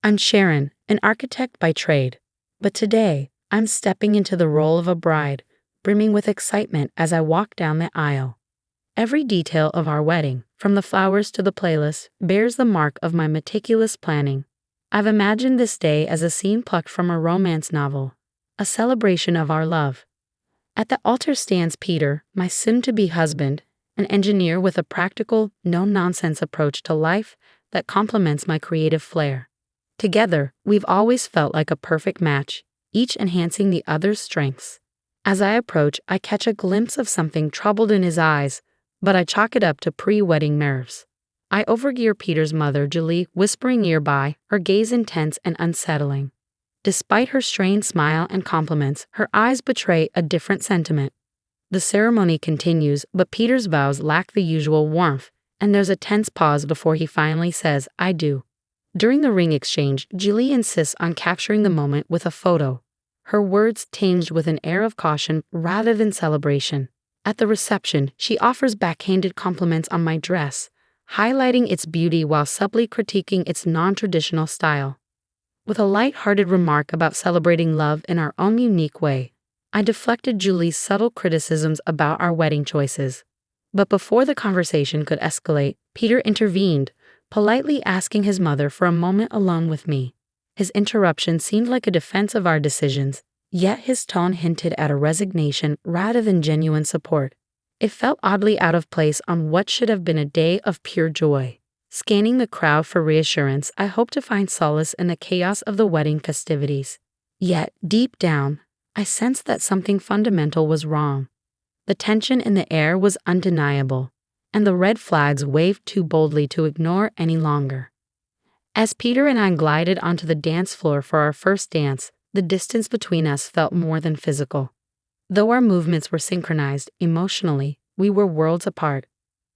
I'm Sharon, an architect by trade, but today I'm stepping into the role of a bride, brimming with excitement as I walk down the aisle. Every detail of our wedding, from the flowers to the playlist, bears the mark of my meticulous planning. I've imagined this day as a scene plucked from a romance novel, a celebration of our love. At the altar stands Peter, my soon-to-be husband, an engineer with a practical, no-nonsense approach to life that complements my creative flair. Together, we've always felt like a perfect match, each enhancing the other's strengths. As I approach, I catch a glimpse of something troubled in his eyes, but I chalk it up to pre-wedding nerves. I overhear Peter's mother, Julie, whispering nearby, her gaze intense and unsettling. Despite her strained smile and compliments, her eyes betray a different sentiment. The ceremony continues, but Peter's vows lack the usual warmth, and there's a tense pause before he finally says, "I do." During the ring exchange, Julie insists on capturing the moment with a photo, her words tinged with an air of caution rather than celebration. At the reception, she offers backhanded compliments on my dress, highlighting its beauty while subtly critiquing its non-traditional style. With a light-hearted remark about celebrating love in our own unique way, I deflected Julie's subtle criticisms about our wedding choices. But before the conversation could escalate, Peter intervened, politely asking his mother for a moment alone with me. His interruption seemed like a defense of our decisions, yet his tone hinted at a resignation rather than genuine support. It felt oddly out of place on what should have been a day of pure joy. Scanning the crowd for reassurance, I hoped to find solace in the chaos of the wedding festivities. Yet, deep down, I sensed that something fundamental was wrong. The tension in the air was undeniable, and the red flags waved too boldly to ignore any longer. As Peter and I glided onto the dance floor for our first dance, the distance between us felt more than physical. Though our movements were synchronized emotionally, we were worlds apart.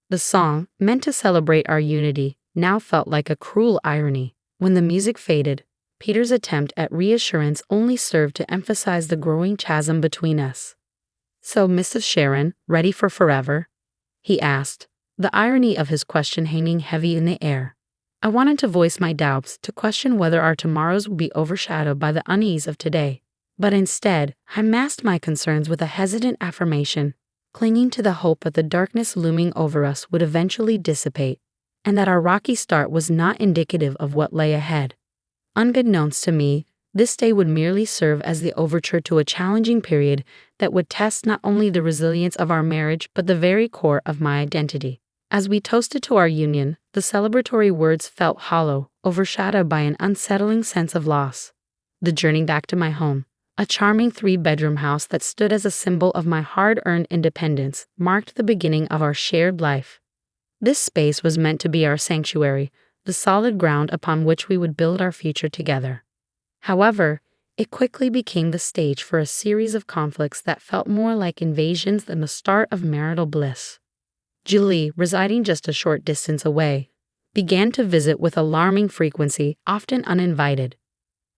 The song, meant to celebrate our unity, now felt like a cruel irony. When the music faded, Peter's attempt at reassurance only served to emphasize the growing chasm between us. "So, Mrs. Sharon, ready for forever?" he asked, the irony of his question hanging heavy in the air. I wanted to voice my doubts, to question whether our tomorrows would be overshadowed by the unease of today. But instead, I masked my concerns with a hesitant affirmation, clinging to the hope that the darkness looming over us would eventually dissipate, and that our rocky start was not indicative of what lay ahead. Unbeknownst to me, this day would merely serve as the overture to a challenging period that would test not only the resilience of our marriage but the very core of my identity. As we toasted to our union, the celebratory words felt hollow, overshadowed by an unsettling sense of loss. The journey back to my home, a charming 3-bedroom house that stood as a symbol of my hard-earned independence, marked the beginning of our shared life. This space was meant to be our sanctuary, the solid ground upon which we would build our future together. However, it quickly became the stage for a series of conflicts that felt more like invasions than the start of marital bliss. Julie, residing just a short distance away, began to visit with alarming frequency, often uninvited.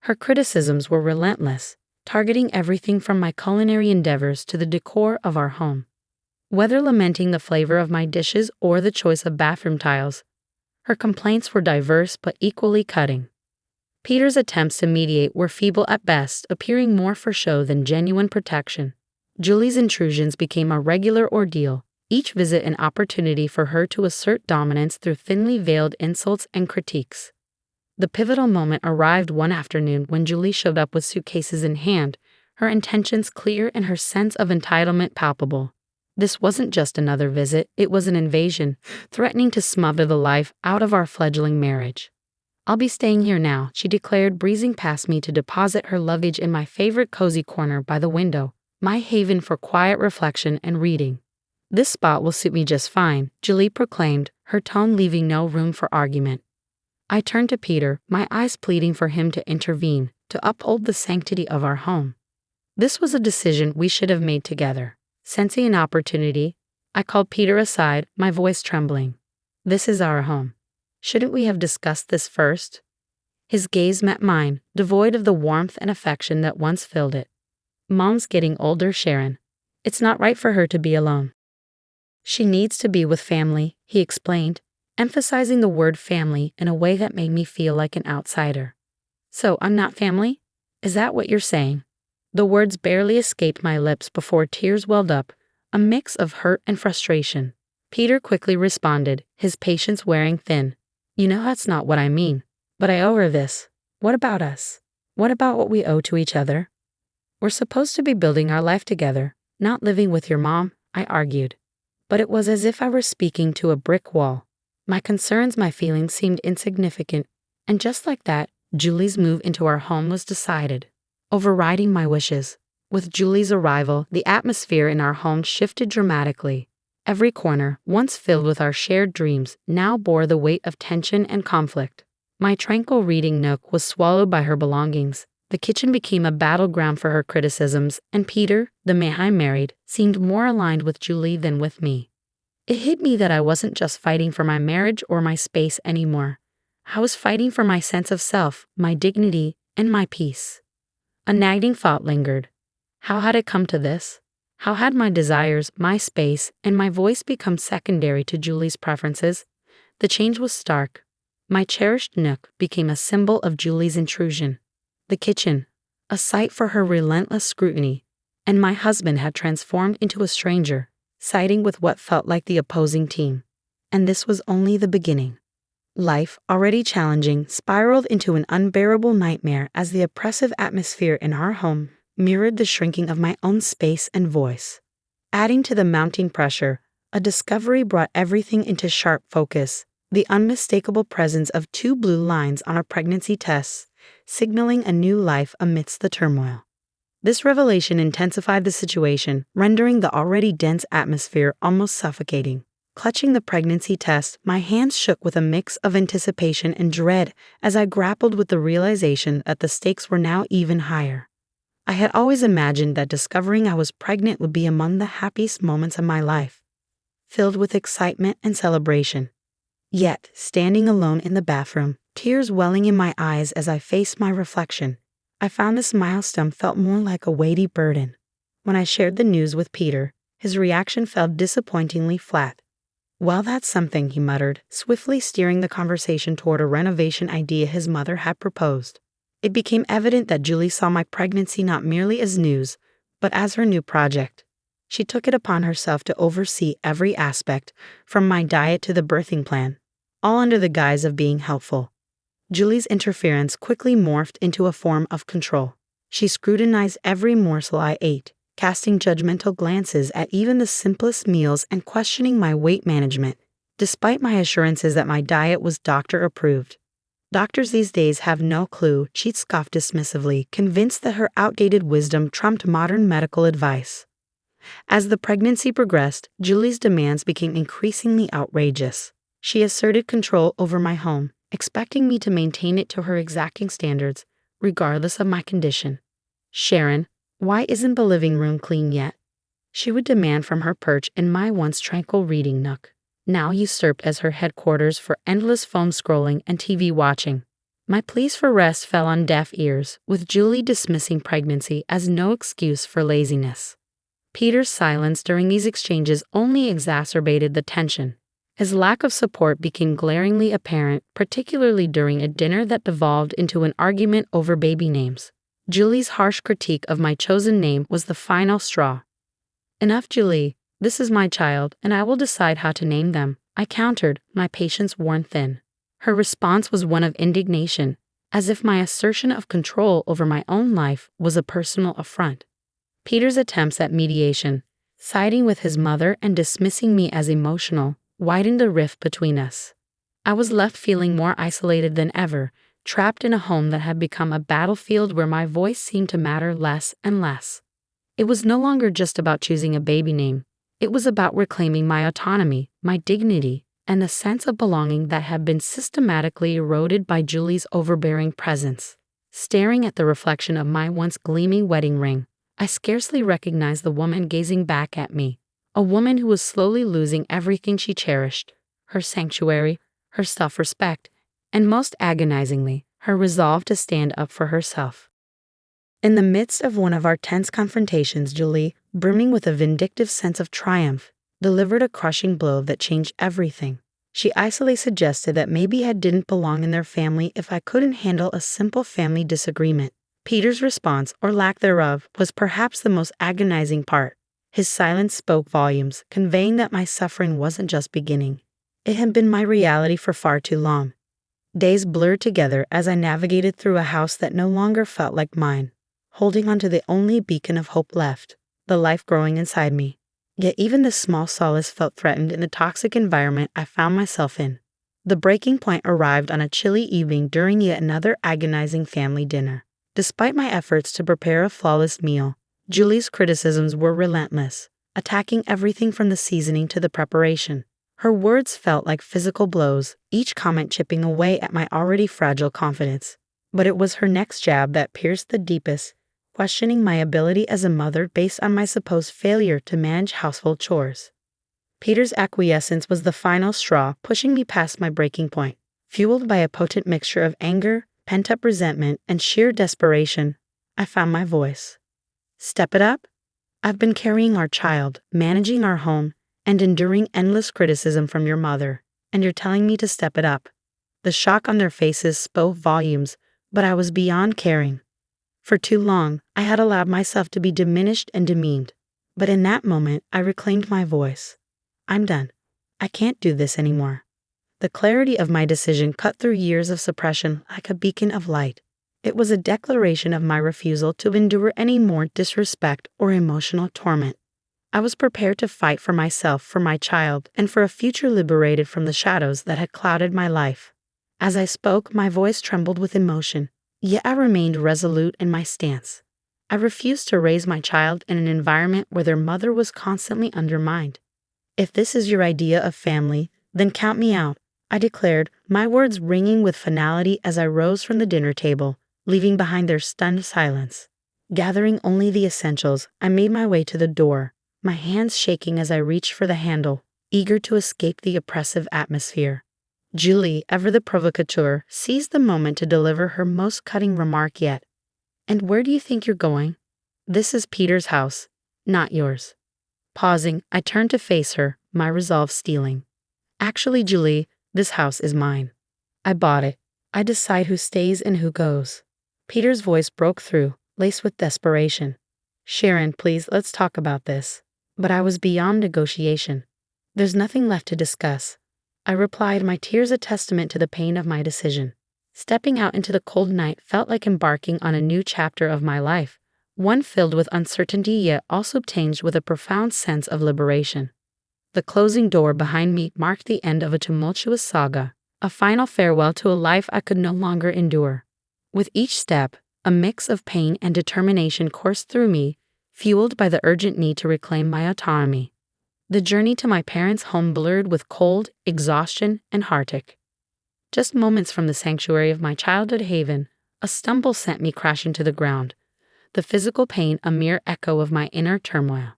Her criticisms were relentless, targeting everything from my culinary endeavors to the decor of our home. Whether lamenting the flavor of my dishes or the choice of bathroom tiles, her complaints were diverse but equally cutting. Peter's attempts to mediate were feeble at best, appearing more for show than genuine protection. Julie's intrusions became a regular ordeal, each visit an opportunity for her to assert dominance through thinly veiled insults and critiques. The pivotal moment arrived one afternoon when Julie showed up with suitcases in hand, her intentions clear and her sense of entitlement palpable. This wasn't just another visit, it was an invasion, threatening to smother the life out of our fledgling marriage. "I'll be staying here now," she declared, breezing past me to deposit her luggage in my favorite cozy corner by the window, my haven for quiet reflection and reading. "This spot will suit me just fine," Julie proclaimed, her tone leaving no room for argument. I turned to Peter, my eyes pleading for him to intervene, to uphold the sanctity of our home. This was a decision we should have made together. Sensing an opportunity, I called Peter aside, my voice trembling. "This is our home. Shouldn't we have discussed this first?" His gaze met mine, devoid of the warmth and affection that once filled it. "Mom's getting older, Sharon. It's not right for her to be alone. She needs to be with family," he explained, emphasizing the word family in a way that made me feel like an outsider. So I'm not family? Is that what you're saying? The words barely escaped my lips before tears welled up, a mix of hurt and frustration. Peter quickly responded, his patience wearing thin. You know that's not what I mean. But I owe her this. What about us? What about what we owe to each other? We're supposed to be building our life together, not living with your mom, I argued. But it was as if I were speaking to a brick wall. My concerns, my feelings seemed insignificant, and just like that, Julie's move into our home was decided, overriding my wishes. With Julie's arrival, the atmosphere in our home shifted dramatically. Every corner, once filled with our shared dreams, now bore the weight of tension and conflict. My tranquil reading nook was swallowed by her belongings. The kitchen became a battleground for her criticisms, and Peter, the man I married, seemed more aligned with Julie than with me. It hit me that I wasn't just fighting for my marriage or my space anymore. I was fighting for my sense of self, my dignity, and my peace. A nagging thought lingered. How had it come to this? How had my desires, my space, and my voice become secondary to Julie's preferences? The change was stark. My cherished nook became a symbol of Julie's intrusion. The kitchen, a site for her relentless scrutiny, and my husband had transformed into a stranger, siding with what felt like the opposing team. And this was only the beginning. Life, already challenging, spiraled into an unbearable nightmare as the oppressive atmosphere in our home mirrored the shrinking of my own space and voice. Adding to the mounting pressure, a discovery brought everything into sharp focus: the unmistakable presence of 2 blue lines on a pregnancy test, signaling a new life amidst the turmoil. This revelation intensified the situation, rendering the already dense atmosphere almost suffocating. Clutching the pregnancy test, my hands shook with a mix of anticipation and dread as I grappled with the realization that the stakes were now even higher. I had always imagined that discovering I was pregnant would be among the happiest moments of my life, filled with excitement and celebration. Yet, standing alone in the bathroom, tears welling in my eyes as I faced my reflection, I found this milestone felt more like a weighty burden. When I shared the news with Peter, his reaction fell disappointingly flat. Well, that's something, he muttered, swiftly steering the conversation toward a renovation idea his mother had proposed. It became evident that Julie saw my pregnancy not merely as news, but as her new project. She took it upon herself to oversee every aspect, from my diet to the birthing plan, all under the guise of being helpful. Julie's interference quickly morphed into a form of control. She scrutinized every morsel I ate, casting judgmental glances at even the simplest meals and questioning my weight management, despite my assurances that my diet was doctor-approved. Doctors these days have no clue, she scoffed dismissively, convinced that her outdated wisdom trumped modern medical advice. As the pregnancy progressed, Julie's demands became increasingly outrageous. She asserted control over my home, expecting me to maintain it to her exacting standards, regardless of my condition. Sharon, why isn't the living room clean yet? She would demand from her perch in my once tranquil reading nook, now usurped as her headquarters for endless phone scrolling and TV watching. My pleas for rest fell on deaf ears, with Julie dismissing pregnancy as no excuse for laziness. Peter's silence during these exchanges only exacerbated the tension. His lack of support became glaringly apparent, particularly during a dinner that devolved into an argument over baby names. Julie's harsh critique of my chosen name was the final straw. Enough, Julie. This is my child, and I will decide how to name them, I countered, my patience worn thin. Her response was one of indignation, as if my assertion of control over my own life was a personal affront. Peter's attempts at mediation, siding with his mother and dismissing me as emotional, widened the rift between us. I was left feeling more isolated than ever, trapped in a home that had become a battlefield where my voice seemed to matter less and less. It was no longer just about choosing a baby name. It was about reclaiming my autonomy, my dignity, and the sense of belonging that had been systematically eroded by Julie's overbearing presence. Staring at the reflection of my once gleaming wedding ring, I scarcely recognized the woman gazing back at me, a woman who was slowly losing everything she cherished, her sanctuary, her self-respect, and most agonizingly, her resolve to stand up for herself. In the midst of one of our tense confrontations, Julie, brimming with a vindictive sense of triumph, delivered a crushing blow that changed everything. She icily suggested that maybe I didn't belong in their family if I couldn't handle a simple family disagreement. Peter's response, or lack thereof, was perhaps the most agonizing part. His silence spoke volumes, conveying that my suffering wasn't just beginning. It had been my reality for far too long. Days blurred together as I navigated through a house that no longer felt like mine, holding on to the only beacon of hope left, the life growing inside me. Yet even this small solace felt threatened in the toxic environment I found myself in. The breaking point arrived on a chilly evening during yet another agonizing family dinner. Despite my efforts to prepare a flawless meal, Julie's criticisms were relentless, attacking everything from the seasoning to the preparation. Her words felt like physical blows, each comment chipping away at my already fragile confidence. But it was her next jab that pierced the deepest, questioning my ability as a mother based on my supposed failure to manage household chores. Peter's acquiescence was the final straw, pushing me past my breaking point. Fueled by a potent mixture of anger, pent-up resentment, and sheer desperation, I found my voice. Step it up? I've been carrying our child, managing our home, and enduring endless criticism from your mother, and you're telling me to step it up. The shock on their faces spoke volumes, but I was beyond caring. For too long, I had allowed myself to be diminished and demeaned. But in that moment, I reclaimed my voice. I'm done. I can't do this anymore. The clarity of my decision cut through years of suppression like a beacon of light. It was a declaration of my refusal to endure any more disrespect or emotional torment. I was prepared to fight for myself, for my child, and for a future liberated from the shadows that had clouded my life. As I spoke, my voice trembled with emotion, yet I remained resolute in my stance. I refused to raise my child in an environment where their mother was constantly undermined. If this is your idea of family, then count me out, I declared, my words ringing with finality as I rose from the dinner table, leaving behind their stunned silence. Gathering only the essentials, I made my way to the door, my hands shaking as I reached for the handle, eager to escape the oppressive atmosphere. Julie, ever the provocateur, seized the moment to deliver her most cutting remark yet. And where do you think you're going? This is Peter's house, not yours. Pausing, I turned to face her, my resolve steeling. Actually, Julie, this house is mine. I bought it. I decide who stays and who goes. Peter's voice broke through, laced with desperation. Sharon, please, let's talk about this. But I was beyond negotiation. There's nothing left to discuss. I replied, my tears a testament to the pain of my decision. Stepping out into the cold night felt like embarking on a new chapter of my life, one filled with uncertainty yet also tinged with a profound sense of liberation. The closing door behind me marked the end of a tumultuous saga, a final farewell to a life I could no longer endure. With each step, a mix of pain and determination coursed through me, fueled by the urgent need to reclaim my autonomy. The journey to my parents' home blurred with cold, exhaustion, and heartache. Just moments from the sanctuary of my childhood haven, a stumble sent me crashing to the ground, the physical pain a mere echo of my inner turmoil.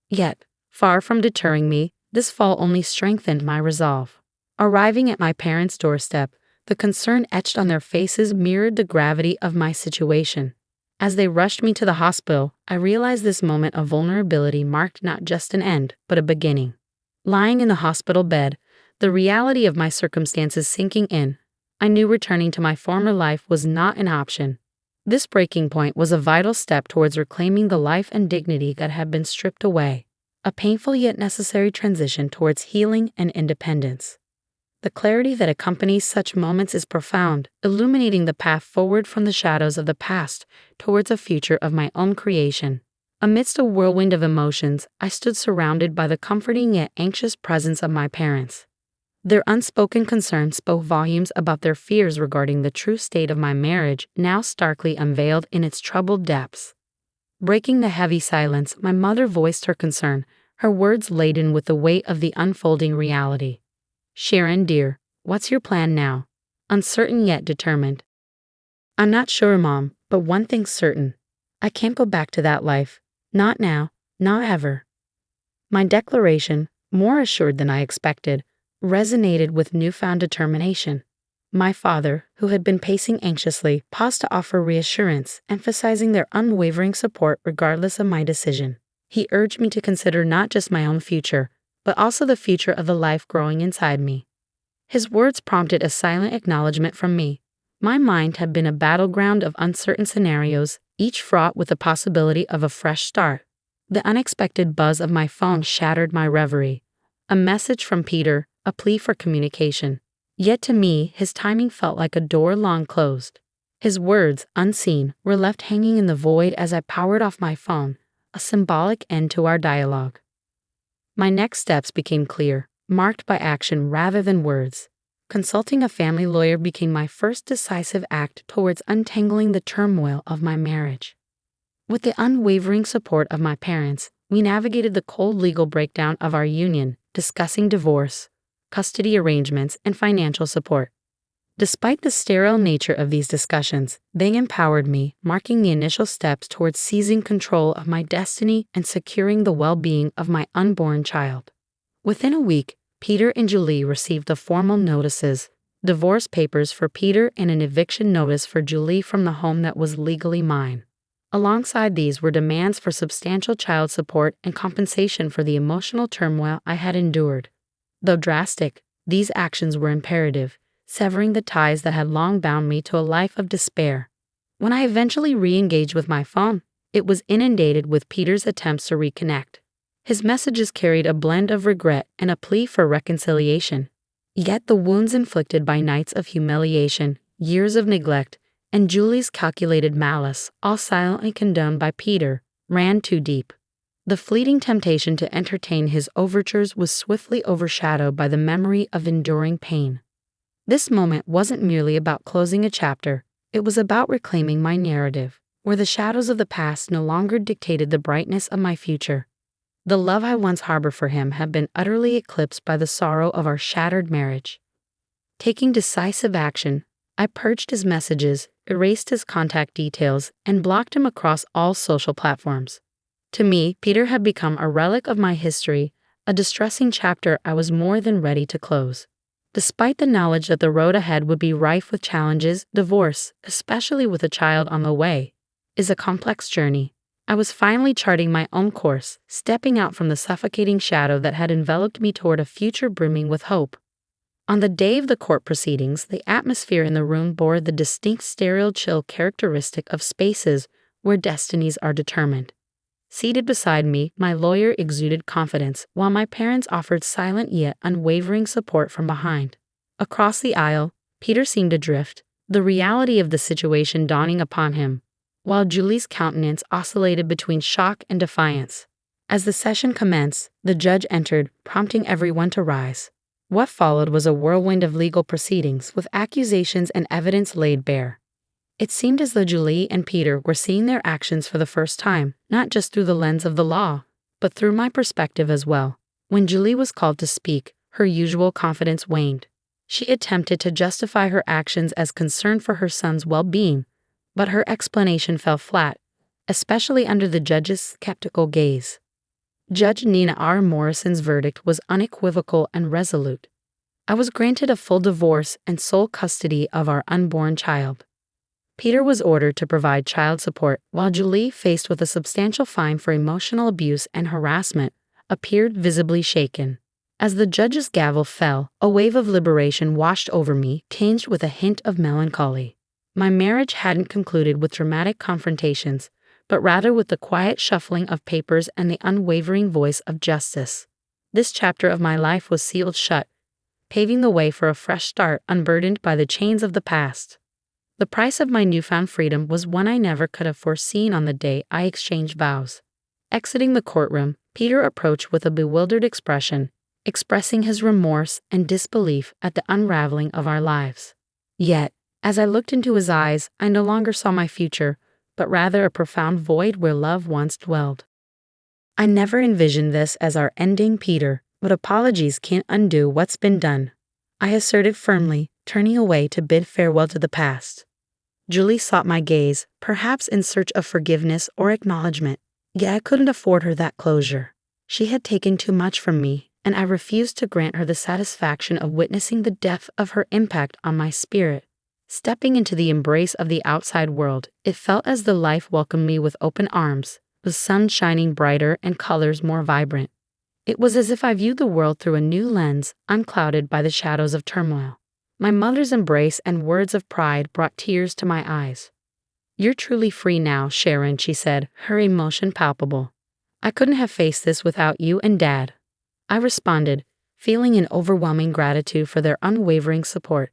Yet, far from deterring me, this fall only strengthened my resolve. Arriving at my parents' doorstep, the concern etched on their faces mirrored the gravity of my situation. As they rushed me to the hospital, I realized this moment of vulnerability marked not just an end, but a beginning. Lying in the hospital bed, the reality of my circumstances sinking in, I knew returning to my former life was not an option. This breaking point was a vital step towards reclaiming the life and dignity that had been stripped away, a painful yet necessary transition towards healing and independence. The clarity that accompanies such moments is profound, illuminating the path forward from the shadows of the past towards a future of my own creation. Amidst a whirlwind of emotions, I stood surrounded by the comforting yet anxious presence of my parents. Their unspoken concern spoke volumes about their fears regarding the true state of my marriage, now starkly unveiled in its troubled depths. Breaking the heavy silence, my mother voiced her concern, her words laden with the weight of the unfolding reality. Sharon, dear, what's your plan now? Uncertain yet determined. I'm not sure, Mom, but one thing's certain. I can't go back to that life. Not now, not ever. My declaration, more assured than I expected, resonated with newfound determination. My father, who had been pacing anxiously, paused to offer reassurance, emphasizing their unwavering support regardless of my decision. He urged me to consider not just my own future, but also the future of the life growing inside me. His words prompted a silent acknowledgement from me. My mind had been a battleground of uncertain scenarios, each fraught with the possibility of a fresh start. The unexpected buzz of my phone shattered my reverie. A message from Peter, a plea for communication. Yet to me, his timing felt like a door long closed. His words, unseen, were left hanging in the void as I powered off my phone, a symbolic end to our dialogue. My next steps became clear, marked by action rather than words. Consulting a family lawyer became my first decisive act towards untangling the turmoil of my marriage. With the unwavering support of my parents, we navigated the cold legal breakdown of our union, discussing divorce, custody arrangements, and financial support. Despite the sterile nature of these discussions, they empowered me, marking the initial steps towards seizing control of my destiny and securing the well-being of my unborn child. Within a week, Peter and Julie received the formal notices, divorce papers for Peter and an eviction notice for Julie from the home that was legally mine. Alongside these were demands for substantial child support and compensation for the emotional turmoil I had endured. Though drastic, these actions were imperative, severing the ties that had long bound me to a life of despair. When I eventually re-engaged with my phone, it was inundated with Peter's attempts to reconnect. His messages carried a blend of regret and a plea for reconciliation. Yet the wounds inflicted by nights of humiliation, years of neglect, and Julie's calculated malice, all silently condoned by Peter, ran too deep. The fleeting temptation to entertain his overtures was swiftly overshadowed by the memory of enduring pain. This moment wasn't merely about closing a chapter, it was about reclaiming my narrative, where the shadows of the past no longer dictated the brightness of my future. The love I once harbored for him had been utterly eclipsed by the sorrow of our shattered marriage. Taking decisive action, I purged his messages, erased his contact details, and blocked him across all social platforms. To me, Peter had become a relic of my history, a distressing chapter I was more than ready to close. Despite the knowledge that the road ahead would be rife with challenges, divorce, especially with a child on the way, is a complex journey. I was finally charting my own course, stepping out from the suffocating shadow that had enveloped me toward a future brimming with hope. On the day of the court proceedings, the atmosphere in the room bore the distinct sterile chill characteristic of spaces where destinies are determined. Seated beside me, my lawyer exuded confidence, while my parents offered silent yet unwavering support from behind. Across the aisle, Peter seemed adrift, the reality of the situation dawning upon him, while Julie's countenance oscillated between shock and defiance. As the session commenced, the judge entered, prompting everyone to rise. What followed was a whirlwind of legal proceedings, with accusations and evidence laid bare. It seemed as though Julie and Peter were seeing their actions for the first time, not just through the lens of the law, but through my perspective as well. When Julie was called to speak, her usual confidence waned. She attempted to justify her actions as concern for her son's well-being, but her explanation fell flat, especially under the judge's skeptical gaze. Judge Nina R. Morrison's verdict was unequivocal and resolute. I was granted a full divorce and sole custody of our unborn child. Peter was ordered to provide child support, while Julie, faced with a substantial fine for emotional abuse and harassment, appeared visibly shaken. As the judge's gavel fell, a wave of liberation washed over me, tinged with a hint of melancholy. My marriage hadn't concluded with dramatic confrontations, but rather with the quiet shuffling of papers and the unwavering voice of justice. This chapter of my life was sealed shut, paving the way for a fresh start unburdened by the chains of the past. The price of my newfound freedom was one I never could have foreseen on the day I exchanged vows. Exiting the courtroom, Peter approached with a bewildered expression, expressing his remorse and disbelief at the unraveling of our lives. Yet, as I looked into his eyes, I no longer saw my future, but rather a profound void where love once dwelled. I never envisioned this as our ending, Peter, but apologies can't undo what's been done, I asserted firmly, turning away to bid farewell to the past. Julie sought my gaze, perhaps in search of forgiveness or acknowledgement, yet I couldn't afford her that closure. She had taken too much from me, and I refused to grant her the satisfaction of witnessing the depth of her impact on my spirit. Stepping into the embrace of the outside world, it felt as though life welcomed me with open arms, the sun shining brighter and colors more vibrant. It was as if I viewed the world through a new lens, unclouded by the shadows of turmoil. My mother's embrace and words of pride brought tears to my eyes. "You're truly free now, Sharon," she said, her emotion palpable. "I couldn't have faced this without you and Dad." I responded, feeling an overwhelming gratitude for their unwavering support.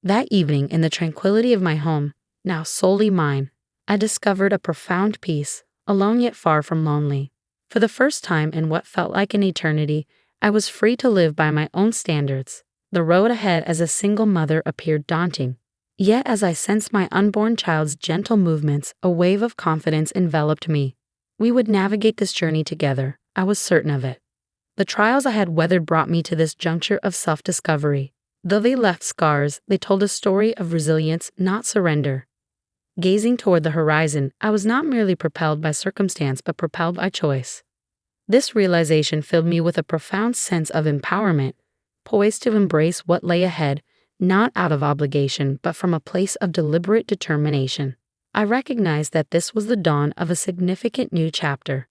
That evening, in the tranquility of my home, now solely mine, I discovered a profound peace, alone yet far from lonely. For the first time in what felt like an eternity, I was free to live by my own standards. The road ahead as a single mother appeared daunting. Yet as I sensed my unborn child's gentle movements, a wave of confidence enveloped me. We would navigate this journey together, I was certain of it. The trials I had weathered brought me to this juncture of self-discovery. Though they left scars, they told a story of resilience, not surrender. Gazing toward the horizon, I was not merely propelled by circumstance but propelled by choice. This realization filled me with a profound sense of empowerment, poised to embrace what lay ahead, not out of obligation but from a place of deliberate determination. I recognized that this was the dawn of a significant new chapter.